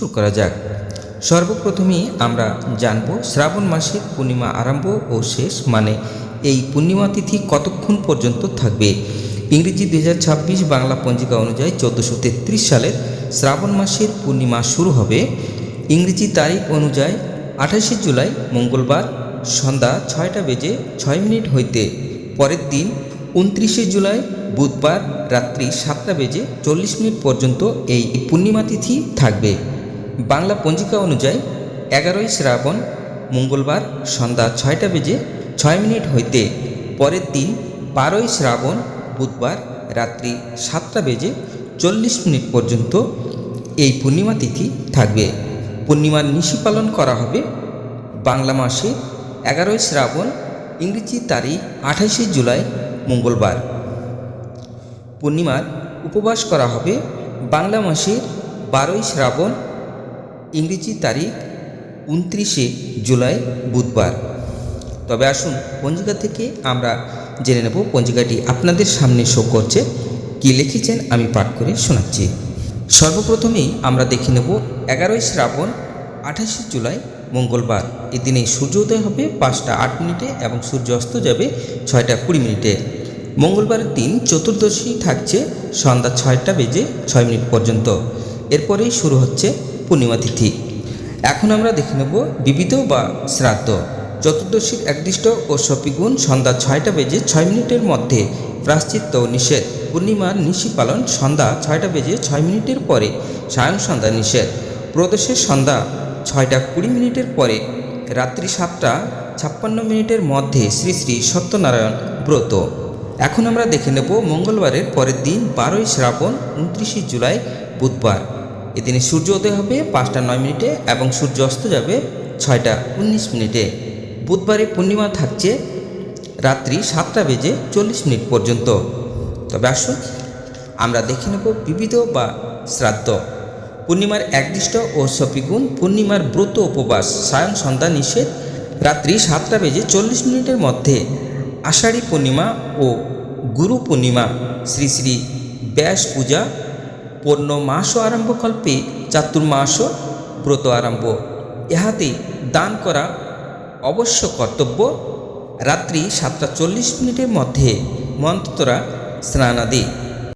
শুরু করা যাক। সর্বপ্রথমেই আমরা জানব শ্রাবণ মাসের পূর্ণিমা আরম্ভ ও শেষ মানে এই পূর্ণিমা তিথি কতক্ষণ পর্যন্ত থাকবে। ইংরেজি 2026 বাংলা পঞ্জিকা অনুযায়ী 1433 সালের শ্রাবণ মাসের পূর্ণিমা শুরু হবে ইংরেজি তারিখ অনুযায়ী 28 জুলাই মঙ্গলবার সন্ধ্যা 6টা বেজে 6 মিনিট হইতে পরের দিন 29 জুলাই বুধবার রাত্রি 7টা বেজে 40 মিনিট পর্যন্ত এই পূর্ণিমা তিথি থাকবে। বাংলা পঞ্জিকা অনুযায়ী 11ই শ্রাবণ মঙ্গলবার সন্ধ্যা 6টা বেজে 6 মিনিট হইতে পরের দিন 12ই শ্রাবণ বুধবার রাত্রি 7টা বেজে 40 মিনিট পর্যন্ত এই পূর্ণিমা তিথি থাকবে। পূর্ণিমার নিশি পালন করা হবে বাংলা মাসে 11ই শ্রাবণ ইংরেজি তারিখ 28 জুলাই মঙ্গলবার। পূর্ণিমার উপবাস করা হবে বাংলা মাসের 12ই শ্রাবণ ইংরেজি তারিখ 29 জুলাই বুধবার। তবে আসুন পঞ্জিকা থেকে আমরা জেনে নেব পঞ্জিকাটি আপনাদের সামনে শো করছে, কি লিখেছেন আমি পাঠ করে শোনাচ্ছি। সর্বপ্রথমেই আমরা দেখে নেব 11ই শ্রাবণ 28 জুলাই মঙ্গলবার। এই দিনে সূর্যোদয় হবে 5টা 8 মিনিটে এবং সূর্যাস্ত যাবে 6টা 20 মিনিটে। মঙ্গলবারের দিন চতুর্দশী থাকছে সন্ধ্যা 6টা বেজে 6 মিনিট পর্যন্ত। এরপরেই শুরু হচ্ছে পূর্ণিমা তিথি। এখন আমরা দেখে নেব বিবিধ বা শ্রাদ্ধ। চতুর্দশীর একদিষ্ট ও সপিগুণ সন্ধ্যা 6টা বেজে 6 মিনিটের মধ্যে প্রায়শ্চিত্ত নিষেধ। পূর্ণিমার নিশি পালন সন্ধ্যা 6টা বেজে 6 মিনিটের পরে সায়ং সন্ধ্যা নিষেধ। প্রদোষের সন্ধ্যা 6টা 20 মিনিটের পরে রাত্রি 7টা 56 মিনিটের মধ্যে শ্রী শ্রী সত্যনারায়ণ ব্রত। এখন আমরা দেখে নেব মঙ্গলবারের পরের দিন 12ই শ্রাবণ 29 জুলাই বুধবার। এদিনে সূর্যোদয় হবে 5টা 9 মিনিটে এবং সূর্যাস্ত যাবে 6টা 19 মিনিটে। বুধবারে পূর্ণিমা থাকছে রাত্রি 7টা বেজে 40 মিনিট পর্যন্ত। তবে আসুন আমরা দেখে নেব বিবিধ বা শ্রাদ্ধ। পূর্ণিমার একদিষ্ট ও সপিগুণ পূর্ণিমার ব্রত উপবাস সায়ং সন্ধ্যা নিষেধ রাত্রি 7টা বেজে 40 মিনিটের মধ্যে। আষাঢ়ী পূর্ণিমা ও গুরু পূর্ণিমা শ্রী শ্রী ব্যাস পূজা পূর্ণমাস আরম্ভকল্পে চাতুর্মাস ব্রত আরম্ভ। ইহাতে দান করা অবশ্য কর্তব্য। রাত্রি 7টা 40 মিনিটের মধ্যে মন্ত্রতরা স্নানাদি।